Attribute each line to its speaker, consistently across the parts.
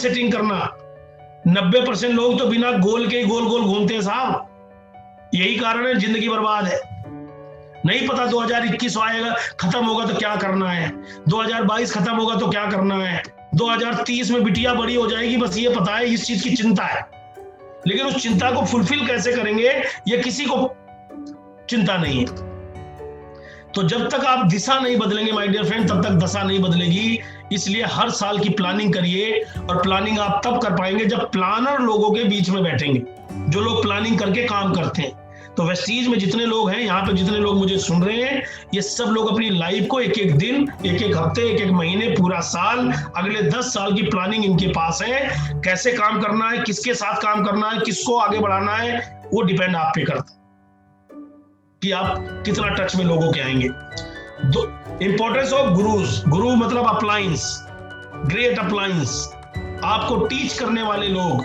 Speaker 1: Setting करना। 90% लोग तो बिना गोल के गोल गोल घूमते हैं साहब। यही कारण है जिंदगी बर्बाद है। नहीं पता 2021 आएगा, खत्म होगा तो क्या करना है, 2022 खत्म होगा तो क्या करना है, 2030 में बिटिया बड़ी हो जाएगी, बस ये पता है, इस चीज की चिंता है। लेकिन उस चिंता को फुलफिल कैसे करेंगे ये किसी को चिंता नहीं है। तो जब तक आप दिशा नहीं बदलेंगे माय डियर फ्रेंड, तब तक दशा नहीं बदलेगी। इसलिए हर साल की प्लानिंग करिए, और प्लानिंग आप तब कर पाएंगे जब प्लानर लोगों के बीच में बैठेंगे, जो लोग प्लानिंग करके काम करते हैं। तो वेस्टीज में जितने लोग हैं, यहाँ पे जितने लोग मुझे सुन रहे हैं, ये सब लोग अपनी लाइफ को एक एक दिन, एक एक हफ्ते, एक एक महीने, पूरा साल, अगले 10 साल की प्लानिंग इनके पास है। कैसे काम करना है, किसके साथ काम करना है, किसको आगे बढ़ाना है, वो डिपेंड आप पे करता है कि आप कितना टच में लोगों के आएंगे। Importance of gurus. गुरु मतलब अप्लायंस, ग्रेट अप्लायंस। आपको टीच करने वाले लोग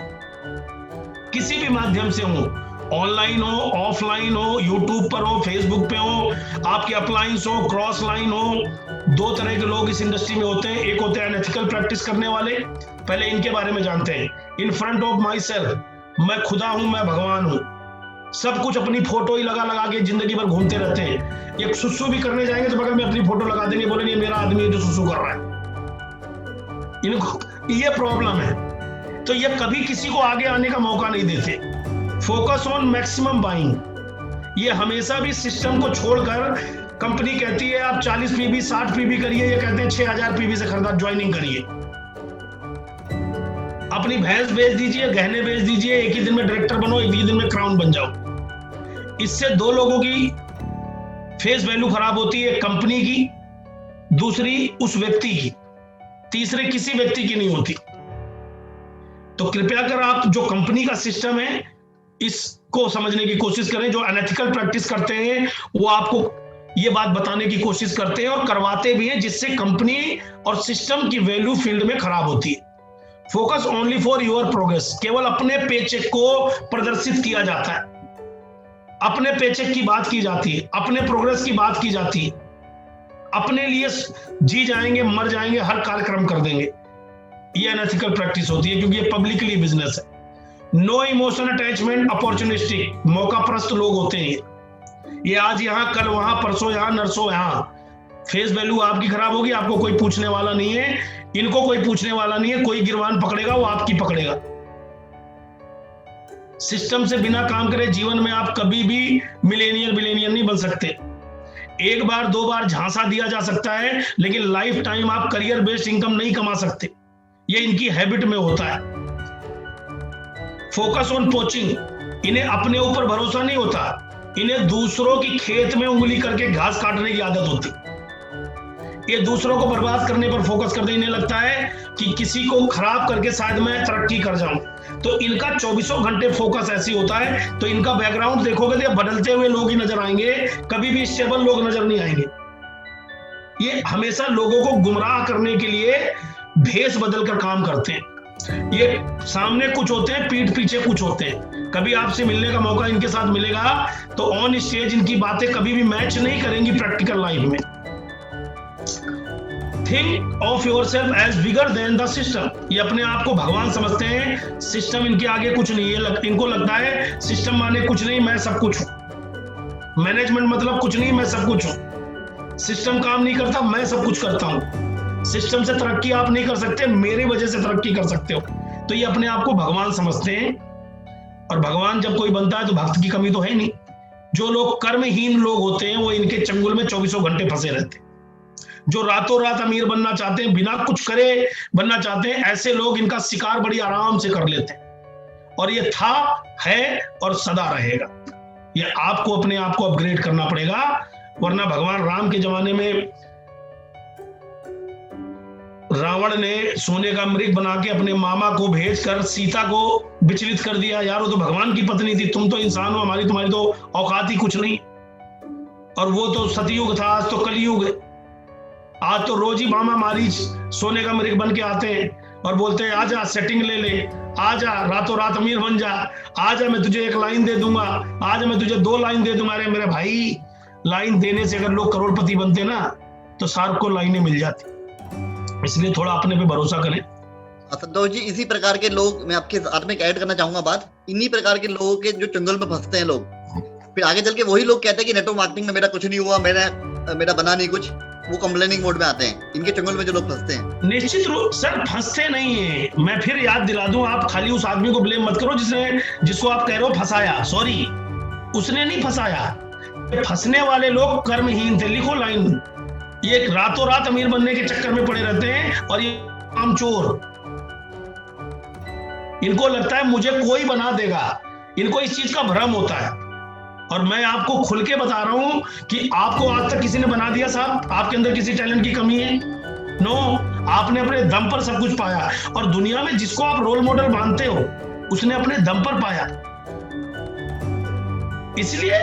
Speaker 1: किसी भी माध्यम से हो, ऑनलाइन हो, ऑफलाइन हो, यूट्यूब पर हो, फेसबुक पे हो, आपके अप्लायंस हो, क्रॉस लाइन हो। 2 तरह के लोग इस इंडस्ट्री में होते हैं। एक होते हैं अनएथिकल प्रैक्टिस करने वाले, पहले इनके बारे में जानते हैं। In front of my self, मैं खुदा हूं, मैं भगवान हूं, सब कुछ अपनी फोटो ही लगा लगा के जिंदगी भर घूमते रहते हैं। ये सुसु भी करने जाएंगे तो बगल में अपनी फोटो लगा देंगे, बोलेंगे मेरा आदमी है जो सुसु कर रहा है। इनको ये प्रॉब्लम है। तो ये कभी किसी को आगे आने का मौका नहीं देते। Focus on maximum buying. ये हमेशा भी सिस्टम को छोड़कर, कंपनी कहती है आप 40 पीबी 60 पीबी करिए, ये कहते हैं 6000 पीबी से खरीदा ज्वाइनिंग करिए। अपनी भैंस बेच दीजिए, गहने बेच दीजिए, एक ही दिन में डायरेक्टर बनो, एक ही दिन में क्राउन बन जाओ। इससे 2 लोगों की फेस वैल्यू खराब होती है, कंपनी की, दूसरी उस व्यक्ति की, तीसरे किसी व्यक्ति की नहीं होती। तो कृपया कर आप जो कंपनी का सिस्टम है इसको समझने की कोशिश करें। जो अनएथिकल प्रैक्टिस करते हैं वो आपको ये बात बताने की कोशिश करते हैं और करवाते भी हैं, जिससे कंपनी और सिस्टम की वैल्यू फील्ड में खराब होती है। Focus only for your progress. केवल अपने पेचेक को प्रदर्शित किया जाता है, अपने पेचेक की बात की जाती है, अपने प्रोग्रेस की बात की जाती है। अपने लिए जी जाएंगे, मर जाएंगे, हर कार्यक्रम कर देंगे। ये अनएथिकल प्रैक्टिस होती है, क्योंकि ये पब्लिकली बिजनेस है। नो इमोशन अटैचमेंट, अपॉर्चुनिस्टिक, मौका प्रस्त लोग होते हैं। ये आज यहां, कल वहां, परसों यहां, नरसों यहां। फेस वैल्यू आपकी खराब होगी, आपको कोई पूछने वाला नहीं है, इनको कोई पूछने वाला नहीं है। कोई गिरबान पकड़ेगा वो आपकी पकड़ेगा। सिस्टम से बिना काम करे जीवन में आप कभी भी मिलेनियर नहीं बन सकते। 1 बार 2 बार झांसा दिया जा सकता है, लेकिन लाइफ टाइम आप करियर बेस्ड इनकम नहीं कमा सकते। ये इनकी हैबिट में होता है। Focus on poaching. इन्हें अपने ऊपर भरोसा नहीं होता, इन्हें दूसरों की खेत में उंगली करके घास काटने की आदत होती। ये दूसरों को बर्बाद करने पर फोकस करते। इन्हें लगता है कि किसी को खराब करके शायद मैं तरक्की कर जाऊं। तो इनका 24 घंटे फोकस ऐसी होता है। तो इनका बैकग्राउंड देखोगे तो बदलते हुए लोग ही नजर आएंगे, कभी भी स्टेबल लोग नजर नहीं आएंगे। ये हमेशा लोगों को गुमराह करने के लिए भेष बदलकर काम करते हैं। ये सामने कुछ होते हैं, पीठ पीछे कुछ होते हैं। कभी आपसे मिलने का मौका इनके साथ मिलेगा तो ऑन स्टेज इनकी बातें कभी भी मैच नहीं करेंगी प्रैक्टिकल लाइफ में। Think of yourself as bigger than the system. ये अपने आप को भगवान समझते हैं, सिस्टम इनके आगे कुछ नहीं है। इनको लगता है सिस्टम माने कुछ नहीं, मैं सब कुछ हूं। मैनेजमेंट मतलब कुछ नहीं, मैं सब कुछ हूं। सिस्टम काम नहीं करता, मैं सब कुछ करता हूं। सिस्टम से तरक्की आप नहीं कर सकते, मेरे वजह से तरक्की कर सकते हो। तो ये अपने आप को भगवान समझते हैं। और भगवान जब कोई बनता है तो भक्त की कमी तो है नहीं। जो लोग कर्महीन लोग होते हैं वो इनके चंगुल में 24 घंटे फंसे रहते हैं। जो रातों रात अमीर बनना चाहते हैं, बिना कुछ करे बनना चाहते हैं, ऐसे लोग इनका शिकार बड़ी आराम से कर लेते हैं। और ये था, है और सदा रहेगा। ये आपको अपने आप को अपग्रेड करना पड़ेगा, वरना भगवान राम के जमाने में रावण ने सोने का मृग बना के अपने मामा को भेजकर सीता को विचलित कर दिया। यार वो तो भगवान की पत्नी थी, तुम तो इंसान हो, तुम्हारी तो औकात ही कुछ नहीं। और वो तो सतयुग था, आज तो कलयुग है। आज तो रोज ही मामा मारीच सोने का मृग बन के आते हैं और बोलते हैं आजा सेटिंग ले ले, आजा रातों रात अमीर बन जा, आजा मैं तुझे 1 लाइन दे दूंगा, आजा मैं तुझे 2 लाइन दे दूंगा। अरे मेरे भाई, लाइन देने से अगर लोग करोड़पति बनते ना तो सार्क को लाइनें मिल जाती। इसलिए थोड़ा अपने पे भरोसा करें।
Speaker 2: संतोष जी, इसी प्रकार के लोग, मैं आपके साथ में ऐड करना चाहूंगा बात, इन्हीं प्रकार के लोगों के जो चंगुल में फंसते हैं लोग, फिर आगे चल के वही लोग कहते हैं कि नेटवर्क मार्केटिंग में मेरा कुछ नहीं हुआ, मेरा बना नहीं कुछ, वो कंप्लेनिंग मोड में आते हैं। इनके चंगुल में जो लोग फंसते हैं,
Speaker 1: निश्चित रूप सर फंसते नहीं है। मैं फिर याद दिला दूं, आप खाली उस आदमी को ब्लेम मत करो जिसको आप कह रहे हो फंसाया। सॉरी, उसने नहीं फंसाया। फंसने वाले लोग कर्महीन थे। लिखो लाइन, ये रातों रात अमीर बनने के चक्कर में पड़े रहते हैं और ये कामचोर, इनको लगता है मुझे कोई बना देगा, इनको इस चीज का भ्रम होता है। और मैं आपको खुल के बता रहा हूं कि आपको आज तक किसी ने बना दिया साहब? आपके अंदर किसी टैलेंट की कमी है? नो, आपने अपने दम पर सब कुछ पाया। और दुनिया में जिसको आप रोल मॉडल मानते हो उसने अपने दम पर पाया। इसलिए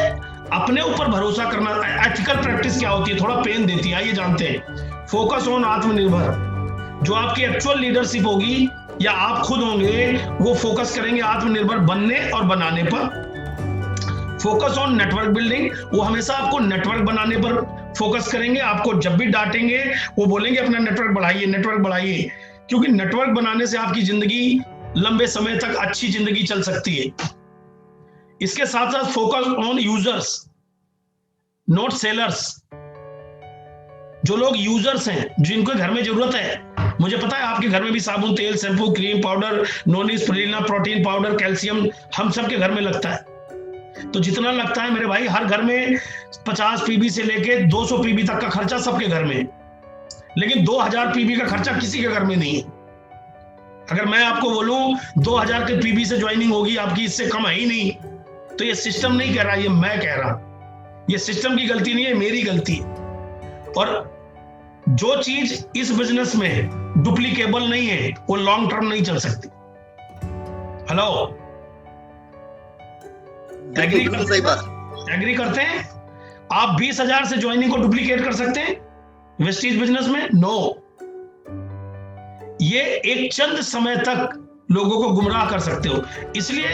Speaker 1: अपने ऊपर भरोसा करना। एथिकल प्रैक्टिस क्या होती है? थोड़ा पेन देती है, आइए जानते हैं। फोकस ऑन आत्मनिर्भर। जो आपकी एक्चुअल लीडरशिप होगी या आप खुद होंगे, वो फोकस करेंगे आत्मनिर्भर बनने और बनाने पर। फोकस ऑन नेटवर्क बिल्डिंग, वो हमेशा आपको नेटवर्क बनाने पर फोकस करेंगे। आपको जब भी डांटेंगे वो बोलेंगे अपना नेटवर्क बढ़ाइए, नेटवर्क बढ़ाइए, क्योंकि नेटवर्क बनाने से आपकी जिंदगी लंबे समय तक अच्छी जिंदगी चल सकती है। इसके साथ साथ focus on users, not sellers. जो लोग यूजर्स हैं, जिनको घर में जरूरत है, मुझे पता है आपके घर में भी साबुन, तेल, शैम्पू, क्रीम, पाउडर, नोनी, स्पिरुलिना, प्रोटीन पाउडर, कैल्शियम, हम सबके घर में लगता है। तो जितना लगता है मेरे भाई, हर घर में 50 पीबी से लेके 200 पीबी तक का खर्चा सबके घर में, लेकिन 2000 पीबी का खर्चा किसी के घर में नहीं है। अगर मैं आपको बोलूं 2000 के पीबी से ज्वाइनिंग होगी आपकी, इससे कम है ही नहीं, तो ये सिस्टम नहीं कह रहा, ये मैं कह रहा हूं। ये सिस्टम की गलती नहीं है, मेरी गलती है। और जो चीज इस बिजनेस में डुप्लीकेबल नहीं है वो लॉन्ग टर्म नहीं चल सकती। हेलो, एग्री करते हैं? आप 20,000 से ज्वाइनिंग को डुप्लीकेट कर सकते हैं वेस्टीज बिजनेस में? नो। ये एक चंद समय तक लोगों को गुमराह कर सकते हो। इसलिए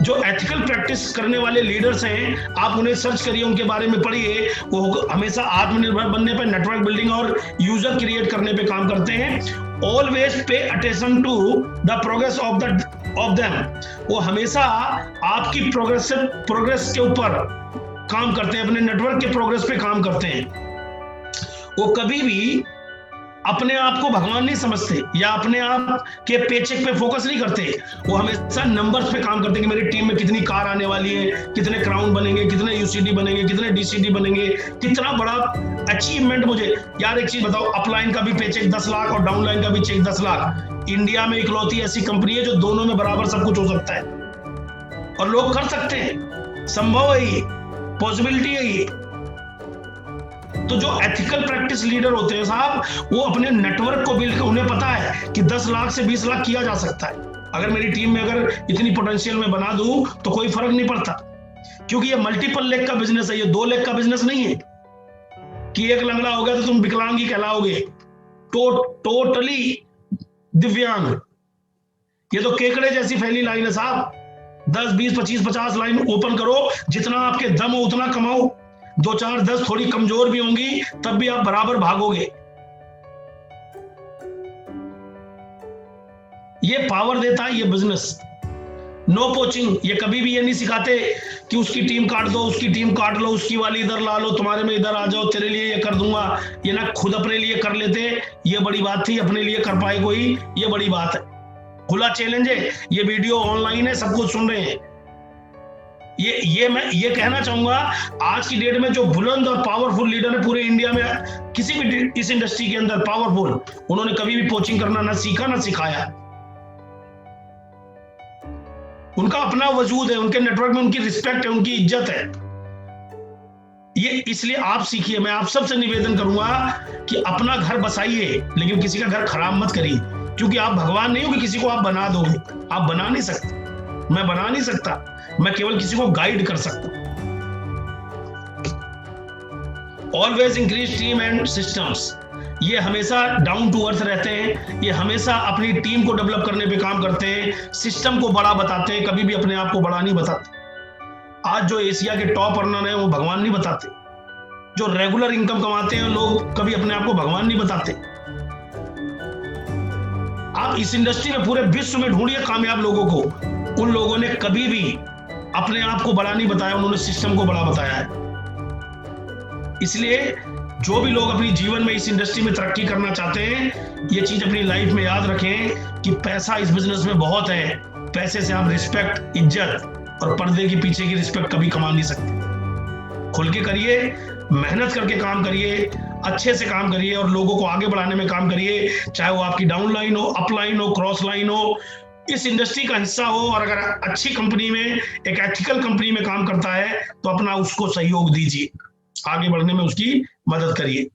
Speaker 1: जो एथिकल प्रैक्टिस करने वाले लीडर्स हैं, आप उन्हें सर्च करिए, उनके बारे में पढ़िए। वो हमेशा आत्मनिर्भर बनने पे, नेटवर्क बिल्डिंग और यूजर क्रिएट करने पे काम करते हैं। Always pay attention to the progress of them. वो हमेशा आपकी प्रोग्रेस के ऊपर काम करते हैं, अपने नेटवर्क के प्रोग्रेस पे काम करते हैं। वो कभी भी अपने आप को भगवान नहीं समझते या अपने आप के पेचेक पे फोकस नहीं करते। वो हमेशा नंबर्स पे काम करते हैं कि मेरी टीम में कितनी कार आने वाली है, कितने क्राउन बनेंगे, कितने यूसीडी बनेंगे, कितने डीसीडी बनेंगे, कितना बड़ा अचीवमेंट। मुझे यार एक चीज बताओ, अपलाइन का भी पेचेक 10 लाख और डाउनलाइन का भी चेक 10 लाख। इंडिया में इकलौती ऐसी कंपनी है जो दोनों में बराबर सब कुछ हो सकता है, और लोग कर सकते हैं। संभव है, ये पॉसिबिलिटी है ये। तो जो एथिकल प्रैक्टिस लीडर होते हैं साहब, वो अपने नेटवर्क को बिल्ड, उन्हें पता है कि 10 लाख से 20 लाख किया जा सकता है। अगर मेरी टीम में अगर इतनी पोटेंशियल में बना दूं तो कोई फर्क नहीं पड़ता, क्योंकि ये मल्टीपल लेग का बिजनेस है, ये 2 लेग का बिजनेस नहीं है कि एक लंगड़ा हो गया तो तुम विकलांग ही कहलाओगे, टोटली दिव्यांग। ये तो केकड़े जैसी फैली लाइन है साहब। 10, 20, 25, 50 लाइन ओपन करो, जितना आपके दम हो उतना कमाओ। 2, 4, 10 थोड़ी कमजोर भी होंगी, तब भी आप बराबर भागोगे। ये पावर देता है ये बिजनेस। नो पोचिंग, ये कभी भी ये नहीं सिखाते कि उसकी टीम काट दो, उसकी टीम काट लो, उसकी वाली इधर ला लो, तुम्हारे में इधर आ जाओ, तेरे लिए ये कर दूंगा। ये ना खुद अपने लिए कर लेते, ये बड़ी बात थी। अपने लिए कर पाए कोई, ये बड़ी बात है। खुला चैलेंज है, ये वीडियो ऑनलाइन है, सब कुछ सुन रहे हैं। मैं ये कहना चाहूंगा, आज की डेट में जो बुलंद और पावरफुल लीडर है पूरे इंडिया में, किसी भी इस इंडस्ट्री के अंदर पावरफुल, उन्होंने कभी भी कोचिंग करना ना सीखा ना सिखाया। उनका अपना वजूद है, उनके नेटवर्क में उनकी रिस्पेक्ट है, उनकी इज्जत है। ये इसलिए आप सीखिए। मैं आप सबसे निवेदन करूंगा कि अपना घर बसाइए, लेकिन किसी का घर खराब मत करिए, क्योंकि आप भगवान नहीं हो कि किसी को आप बना दोगे। आप बना नहीं सकते, मैं बना नहीं सकता, मैं केवल किसी को गाइड कर सकता हूं। Always increase team and systems. ये हमेशा डाउन टू अर्थ रहते हैं, ये हमेशा अपनी टीम को डेवलप करने पे काम करते हैं, सिस्टम को बड़ा बताते हैं, कभी भी अपने आप को बड़ा नहीं बताते। आज जो एशिया के टॉप अर्नर हैं वो भगवान नहीं बताते। जो रेगुलर इनकम कमाते हैं लोग कभी अपने आप को भगवान नहीं बताते। आप इस इंडस्ट्री में पूरे विश्व में ढूंढिए कामयाब लोगों को, उन लोगों ने कभी भी अपने आप को बड़ा नहीं बताया, उन्होंने सिस्टम को बड़ा बताया है। इसलिए जो भी लोग अपनी जीवन में इस इंडस्ट्री में तरक्की करना चाहते हैं, ये चीज अपनी लाइफ में याद रखें कि पैसा इस बिजनेस में बहुत है। पैसे से आप रिस्पेक्ट, इज्जत और पर्दे के पीछे की रिस्पेक्ट कभी कमा नहीं सकते। खुल के करिए, मेहनत करके काम करिए, अच्छे से काम करिए और लोगों को आगे बढ़ाने में काम करिए, चाहे वो आपकी डाउन लाइन हो, अप लाइन हो, क्रॉस लाइन हो, इस इंडस्ट्री का हिस्सा हो। और अगर अच्छी कंपनी में, एक एथिकल कंपनी में काम करता है तो अपना उसको सहयोग दीजिए, आगे बढ़ने में उसकी मदद करिए।